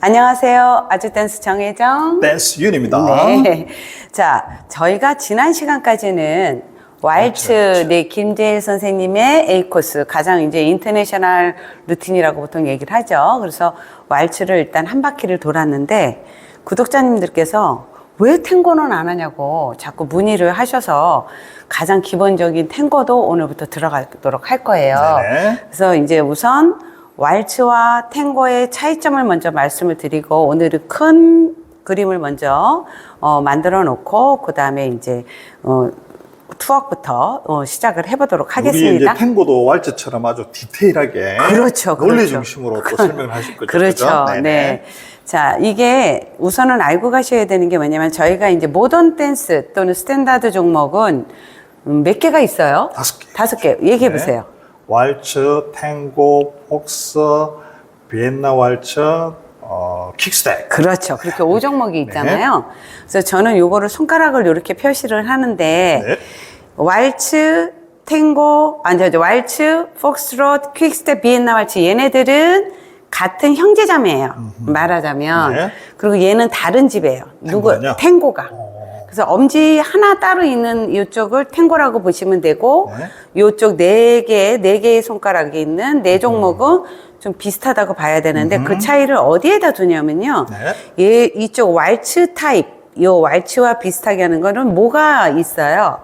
안녕하세요. 아주댄스 정혜정. 댄스 윤입니다. 네. 자, 저희가 지난 시간까지는 왈츠, 네, 김재일 선생님의 A코스, 가장 이제 인터내셔널 루틴이라고 보통 얘기를 하죠. 그래서 왈츠를 일단 한 바퀴를 돌았는데, 구독자님들께서 왜 탱고는 안 하냐고 자꾸 문의를 하셔서 가장 기본적인 탱고도 오늘부터 들어가도록 할 거예요. 네네. 그래서 이제 우선 왈츠와 탱고의 차이점을 먼저 말씀을 드리고, 오늘은 큰 그림을 먼저 만들어 놓고, 그 다음에 이제 투워크부터 시작을 해보도록 하겠습니다. 우리 이제 탱고도 왈츠처럼 아주 디테일하게 그렇죠, 논리 그렇죠. 중심으로 또 설명을 하실 거죠. 그렇죠. 그죠? 네. 자, 이게 우선은 알고 가셔야 되는 게 뭐냐면, 저희가 이제 모던 댄스 또는 스탠다드 종목은 몇 개가 있어요? 5개. 5개. 얘기해 보세요. 왈츠, 탱고, 폭스, 비엔나 왈츠, 킥스텝. 그렇죠. 그렇게 5종목이 있잖아요. 그래서 저는 요거를 손가락을 이렇게 표시를 하는데, 네. 왈츠, 탱고, 왈츠, 폭스트롯, 퀵스텝, 비엔나 왈츠, 얘네들은 같은 형제자매예요. 말하자면. 네. 그리고 얘는 다른 집이에요. 탱고는요? 탱고가. 그래서 엄지 하나 따로 있는 이쪽을 탱고라고 보시면 되고, 이쪽 네 개의 손가락이 있는 네 종목은 좀 비슷하다고 봐야 되는데, 그 차이를 어디에다 두냐면요. 이쪽 왈츠 타입, 요 왈츠와 비슷하게 하는 거는 뭐가 있어요?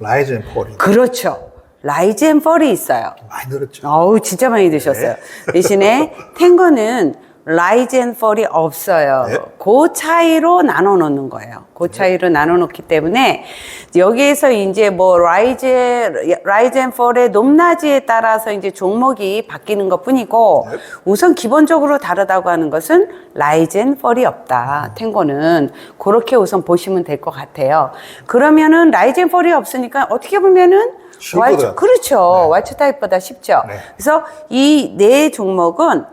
라이즈 앤 폴이. 그렇죠. 라이즈 앤 펄이 있어요. 많이 늘었죠. 어우, 진짜 많이 드셨어요. 대신에 탱고는 라이즈 앤 펄이 없어요. 그 차이로 나눠 놓는 거예요. 그 차이로 나눠 놓기 때문에 여기에서 이제 뭐 라이즈 앤 펄의 높낮이에 따라서 이제 종목이 바뀌는 것 뿐이고, 우선 기본적으로 다르다고 하는 것은 라이즈 앤 펄이 없다. 탱고는 그렇게 우선 보시면 될 것 같아요. 그러면은 라이즈 앤 펄이 없으니까 어떻게 보면은 왈츠, 그렇죠. 왈츠 타입보다 쉽죠. 그래서 이 네 종목은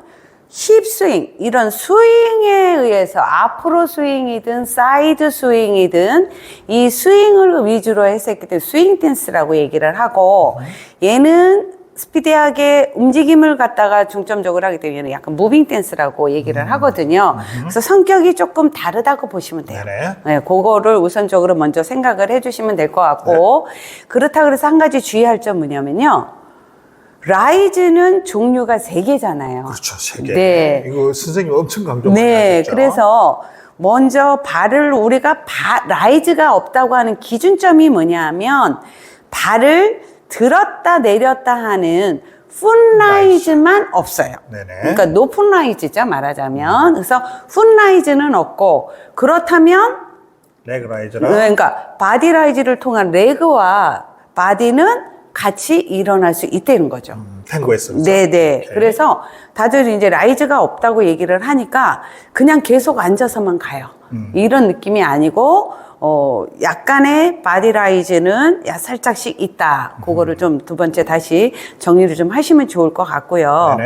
힙 스윙, 이런 스윙에 의해서 앞으로 스윙이든 사이드 스윙이든 이 스윙을 위주로 해서 했기 때문에 스윙 댄스라고 얘기를 하고, 얘는 스피디하게 움직임을 갖다가 중점적으로 하기 때문에 약간 무빙 댄스라고 얘기를 하거든요. 그래서 성격이 조금 다르다고 보시면 돼요. 네, 그거를 우선적으로 먼저 생각을 해주시면 될 것 같고, 그렇다 그래서 한 가지 주의할 점 뭐냐면요. 라이즈는 종류가 3개잖아요. 그렇죠. 3개. 네. 이거 선생님 엄청 강조 많이 네. 하셨죠. 그래서 먼저 발을 우리가 라이즈가 없다고 하는 기준점이 뭐냐면, 발을 들었다 내렸다 하는 풋라이즈만 없어요. 그러니까 높은 라이즈죠, 말하자면. 그래서 풋라이즈는 없고, 그렇다면 레그 라이즈랑, 그러니까 바디 라이즈를 통한 레그와 바디는 같이 일어날 수 있다는 거죠. 탱고에서. 네네. 그래서 다들 이제 라이즈가 없다고 얘기를 하니까 그냥 계속 앉아서만 가요. 이런 느낌이 아니고, 약간의 바디 라이즈는 살짝씩 있다. 그거를 좀 두 번째 다시 정리를 좀 하시면 좋을 것 같고요.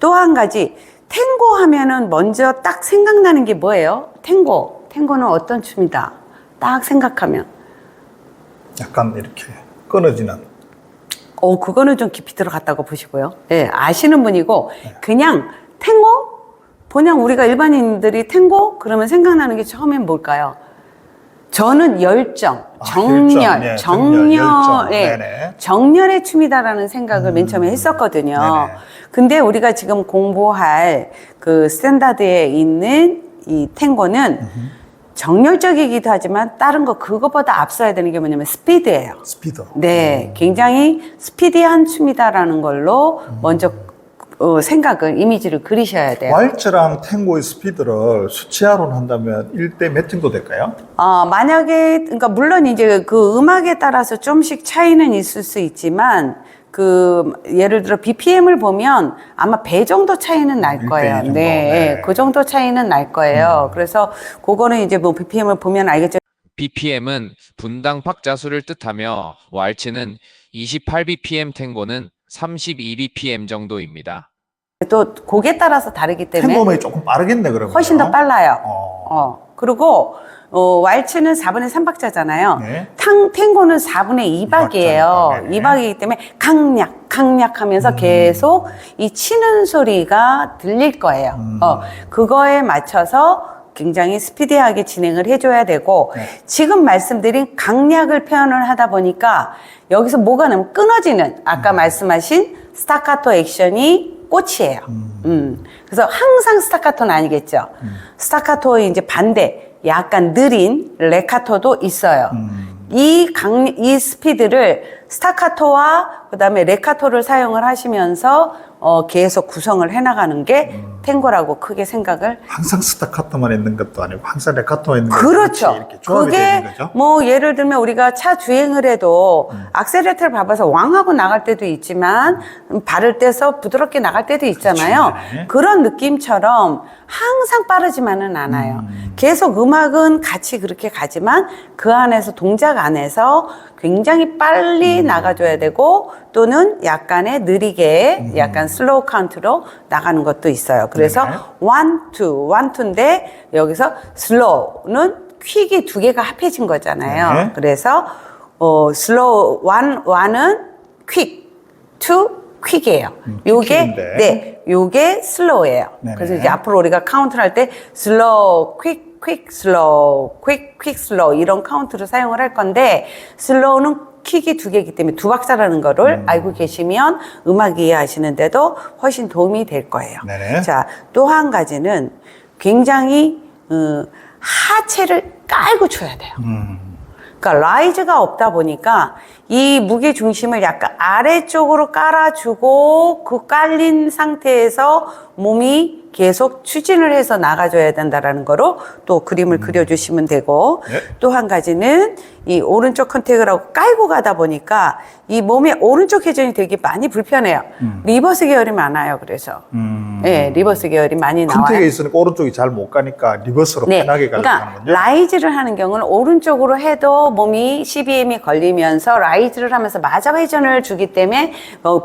또 한 가지, 탱고 하면은 먼저 딱 생각나는 게 뭐예요? 탱고는 어떤 춤이다? 딱 생각하면. 약간 이렇게 끊어지는. 그거는 좀 깊이 들어갔다고 보시고요. 네, 아시는 분이고, 그냥 탱고? 그냥 우리가 일반인들이 탱고? 그러면 생각나는 게 처음엔 뭘까요? 저는 열정, 정열, 정열의 춤이다라는 생각을 맨 처음에 했었거든요. 근데 우리가 지금 공부할 그 스탠다드에 있는 이 탱고는 정열적이기도 하지만 다른 거 그것보다 앞서야 되는 게 뭐냐면 스피드예요. 스피드. 네, 굉장히 스피디한 춤이다라는 걸로 먼저 생각을, 이미지를 그리셔야 돼요. 왈츠랑 탱고의 스피드를 수치화로 한다면 1대 몇 정도 될까요? 만약에, 그러니까 물론 이제 그 음악에 따라서 좀씩 차이는 있을 수 있지만, 예를 들어 BPM을 보면 아마 배 정도 차이는 날 거예요. 네. 그 정도 차이는 날 거예요. 그래서 그거는 이제 뭐 BPM을 보면 알겠죠. BPM은 분당 박자수를 뜻하며, 왈츠는 28bpm, 탱고는 32bpm 정도입니다. 또 곡에 따라서 다르기 때문에 탱고음이 조금 빠르겠네, 그러면. 훨씬 더 빨라요. 그리고 왈츠는 4분의 3박자잖아요. 네. 탱고는 4분의 2박이에요. 네네. 2박이기 때문에 강약 하면서 계속 이 치는 소리가 들릴 거예요. 그거에 맞춰서 굉장히 스피디하게 진행을 해줘야 되고, 네. 지금 말씀드린 강약을 표현을 하다 보니까 여기서 뭐가 나면 끊어지는, 아까 말씀하신 스타카토 액션이 꽃이에요. 그래서 항상 스타카토는 아니겠죠. 스타카토의 이제 반대, 약간 느린 레카토도 있어요. 이 스피드를 스타카토와 그다음에 레카토를 사용을 하시면서 계속 구성을 해나가는 게 탱고라고 크게 생각을. 항상 스타카토만 있는 것도 아니고 항상 레카토만 있는 것도 그렇죠. 이렇게 조합이 그게 되는 거죠. 뭐 예를 들면 우리가 차 주행을 해도 악셀레터를 밟아서 왕하고 나갈 때도 있지만 발을 떼서 부드럽게 나갈 때도 있잖아요. 그렇죠. 네. 그런 느낌처럼 항상 빠르지만은 않아요. 계속 음악은 같이 그렇게 가지만 그 안에서 동작 안에서 굉장히 빨리 나가줘야 되고 또는 약간의 느리게 약간 슬로우 카운트로 나가는 것도 있어요. 그래서 네. 원투인데 여기서 슬로우는 퀵이 두 개가 합해진 거잖아요. 네. 그래서 슬로우 원은 퀵, 투 퀵이에요. 요게 퀵인데. 네, 요게 슬로우예요. 네네. 그래서 이제 앞으로 우리가 카운트를 할 때 슬로우, 퀵, 슬로우, 퀵, 슬로우 이런 카운트를 사용을 할 건데 슬로우는 킥이 두 개이기 때문에 두 박자라는 거를 알고 계시면 음악 이해하시는데도 훨씬 도움이 될 거예요. 네네. 자, 또 한 가지는 굉장히 하체를 깔고 쳐야 돼요. 그러니까 라이즈가 없다 보니까 이 무게 중심을 약간 아래쪽으로 깔아주고 그 깔린 상태에서 몸이 계속 추진을 해서 나가줘야 된다라는 거로 또 그림을 그려주시면 되고 네. 또 한 가지는 이 오른쪽 컨택을 하고 깔고 가다 보니까 이 몸의 오른쪽 회전이 되게 많이 불편해요. 리버스 계열이 많아요. 그래서 네, 리버스 계열이 많이 나와요. 컨택에 있으니까 오른쪽이 잘 못 가니까 리버스로 편하게 가려고 그러니까 하는군요. 라이즈를 하는 경우는 오른쪽으로 해도 몸이 CBM이 걸리면서 라이즈를 하면서 마자 회전을 주기 때문에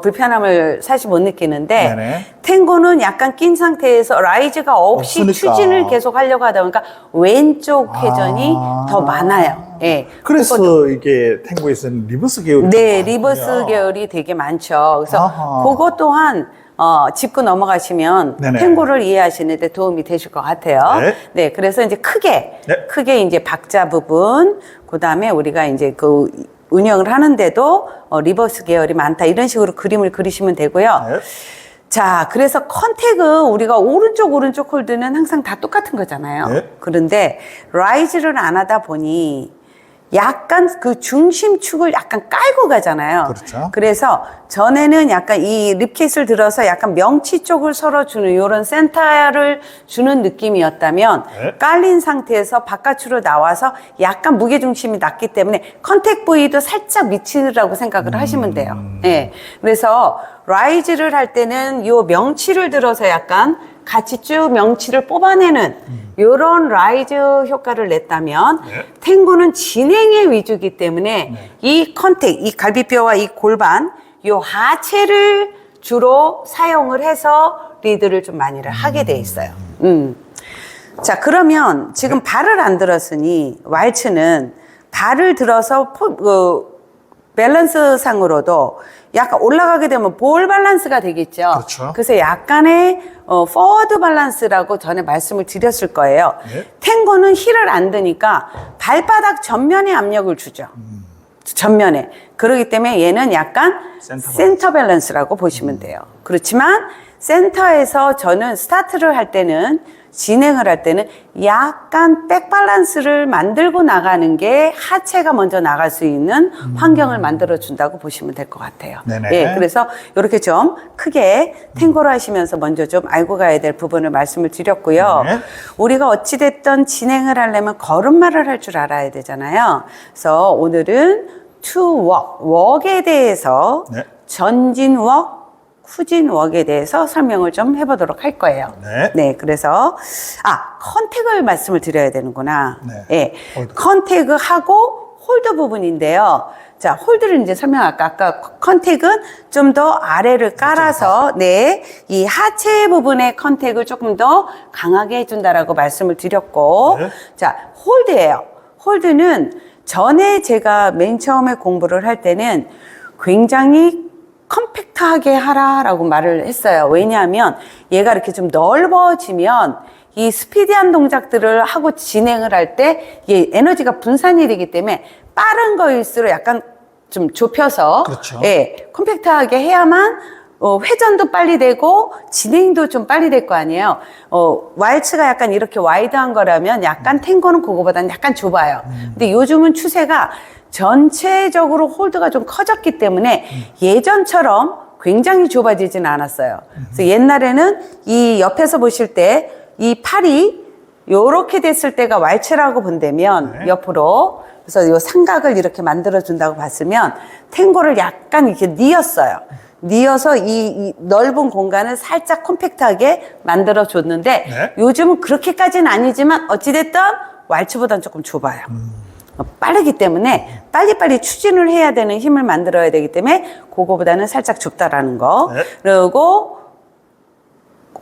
불편함을 사실 못 느끼는데 네네. 탱고는 약간 낀 상태에서 라이즈가 없이 없으니까. 추진을 계속 하려고 하다 보니까 왼쪽 회전이 더 많아요. 예. 그래서 이게 탱고에서는 리버스 계열이 네, 좀 리버스 많군요. 계열이 되게 많죠. 그래서 아하. 그것 또한 짚고 넘어가시면 네네. 탱고를 이해하시는데 도움이 되실 것 같아요. 네. 네, 그래서 이제 크게 네. 이제 박자 부분, 그 다음에 우리가 이제 그 운영을 하는데도 리버스 계열이 많다 이런 식으로 그림을 그리시면 되고요. 네. 자, 그래서 컨택은 우리가 오른쪽 홀드는 항상 다 똑같은 거잖아요. 네. 그런데 라이즈를 안 하다 보니 약간 그 중심축을 약간 깔고 가잖아요. 그렇죠. 그래서 전에는 약간 이 립킷을 들어서 약간 명치 쪽을 설어주는 이런 센터를 주는 느낌이었다면 네. 깔린 상태에서 바깥으로 나와서 약간 무게중심이 낮기 때문에 컨택 부위도 살짝 미치라고 생각을 하시면 돼요. 네. 그래서 라이즈를 할 때는 이 명치를 들어서 약간 같이 쭉 명치를 뽑아내는 이런 라이즈 효과를 냈다면 네. 탱고는 진행의 위주이기 때문에 이 컨택, 이 갈비뼈와 이 골반, 이 하체를 주로 사용을 해서 리드를 좀 많이를 하게 돼 있어요. 자, 그러면 지금 발을 안 들었으니 왈츠는 발을 들어서 밸런스 상으로도 약간 올라가게 되면 볼 밸런스가 되겠죠. 그렇죠. 그래서 약간의 포워드 밸런스라고 전에 말씀을 드렸을 거예요. 네. 탱고는 힐을 안 드니까 발바닥 전면에 압력을 주죠. 전면에. 그렇기 때문에 얘는 약간 센터 밸런스라고 보시면 돼요. 그렇지만 센터에서 저는 스타트를 할 때는 진행을 할 때는 약간 백 밸런스를 만들고 나가는 게 하체가 먼저 나갈 수 있는 환경을 만들어 준다고 보시면 될 것 같아요. 네네. 예, 그래서 이렇게 좀 크게 탱고를 하시면서 먼저 좀 알고 가야 될 부분을 말씀을 드렸고요. 네. 우리가 어찌됐든 진행을 하려면 걸음마를 할 줄 알아야 되잖아요. 그래서 오늘은 to walk, walk에 대해서 네. 전진 walk, 후진 웍에 대해서 설명을 좀 해보도록 할 거예요. 네. 그래서 컨택을 말씀을 드려야 되는구나. 네. 예, 홀드. 컨택하고 홀드 부분인데요. 자, 홀드를 이제 설명할까? 아까 컨택은 좀 더 아래를 깔아서, 네, 이 하체 부분의 컨택을 조금 더 강하게 해준다라고 말씀을 드렸고, 네. 자, 홀드예요. 홀드는 전에 제가 맨 처음에 공부를 할 때는 굉장히 컴팩트하게 하라라고 말을 했어요. 왜냐하면 얘가 이렇게 좀 넓어지면 이 스피디한 동작들을 하고 진행을 할 때 이 에너지가 분산이 되기 때문에 빠른 거일수록 약간 좀 좁혀서 그렇죠. 예, 컴팩트하게 해야만 회전도 빨리 되고 진행도 좀 빨리 될 거 아니에요. 왈츠가 약간 이렇게 와이드한 거라면 약간 탱고는 그거보다는 약간 좁아요. 근데 요즘은 추세가 전체적으로 홀드가 좀 커졌기 때문에 예전처럼 굉장히 좁아지진 않았어요. 그래서 옛날에는 이 옆에서 보실 때 이 팔이 요렇게 됐을 때가 왈츠라고 본다면 네. 옆으로 그래서 요 삼각을 이렇게 만들어 준다고 봤으면 탱고를 약간 이렇게 뉘었어요. 뉘어서 이 넓은 공간을 살짝 컴팩트하게 만들어 줬는데 네. 요즘은 그렇게까지는 아니지만 어찌됐든 왈츠보다는 조금 좁아요. 빠르기 때문에 빨리빨리 추진을 해야 되는 힘을 만들어야 되기 때문에 그거보다는 살짝 좁다라는 거. 네. 그리고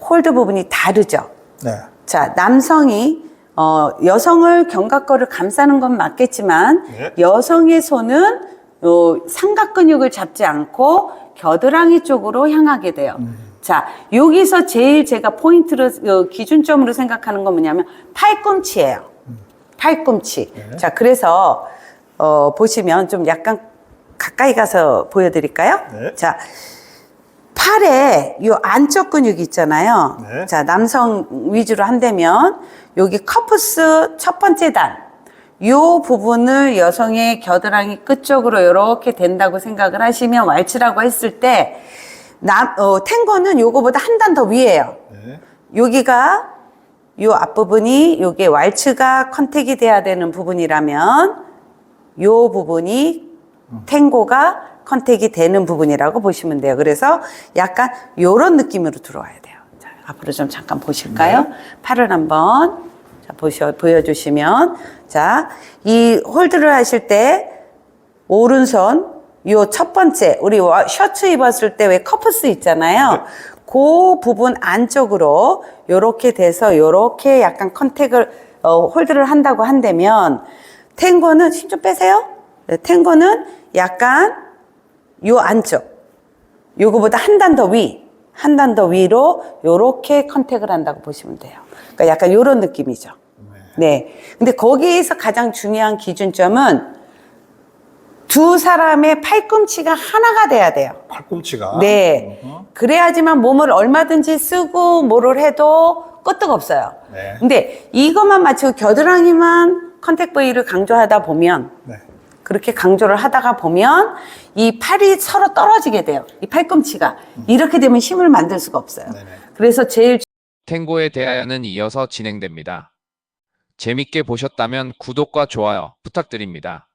홀드 부분이 다르죠. 네. 자, 남성이 여성을 견갑골을 감싸는 건 맞겠지만 네. 여성의 손은 삼각 근육을 잡지 않고 겨드랑이 쪽으로 향하게 돼요. 자, 여기서 제일 제가 포인트로 기준점으로 생각하는 건 뭐냐면 팔꿈치예요. 팔꿈치. 네. 자, 그래서 보시면 좀 약간 가까이 가서 보여드릴까요? 네. 자, 팔에 이 안쪽 근육이 있잖아요. 네. 자, 남성 위주로 한다면 여기 커프스 첫 번째 단, 요 부분을 여성의 겨드랑이 끝쪽으로 이렇게 된다고 생각을 하시면 왈츠라고 했을 때 탱고는 요거보다 한 단 더 위에요. 네. 여기가 요 앞부분이 요게 왈츠가 컨택이 돼야 되는 부분이라면 요 부분이 탱고가 컨택이 되는 부분이라고 보시면 돼요. 그래서 약간 요런 느낌으로 들어와야 돼요. 자, 앞으로 좀 잠깐 보실까요? 네. 팔을 한번 자, 보여주시면 자, 이 홀드를 하실 때 오른손 요 첫 번째 우리 셔츠 입었을 때 왜 커프스 있잖아요. 네. 그 부분 안쪽으로 요렇게 돼서 요렇게 약간 컨택을 홀드를 한다고 한다면 탱고는 힘 좀 빼세요. 네, 탱고는 약간 요 안쪽 요거보다 한 단 더 한 단 더 위로 요렇게 컨택을 한다고 보시면 돼요. 그러니까 약간 요런 느낌이죠. 네. 근데 거기에서 가장 중요한 기준점은 두 사람의 팔꿈치가 하나가 돼야 돼요. 팔꿈치가. 네. 그래야지만 몸을 얼마든지 쓰고 뭐를 해도 끄떡없어요. 네. 근데 이것만 맞추고 겨드랑이만 컨택 부위를 강조하다 보면 네. 그렇게 강조를 하다가 보면 이 팔이 서로 떨어지게 돼요. 이 팔꿈치가. 이렇게 되면 힘을 만들 수가 없어요. 네네. 그래서 제일 탱고에 대하여는 이어서 진행됩니다. 재밌게 보셨다면 구독과 좋아요 부탁드립니다.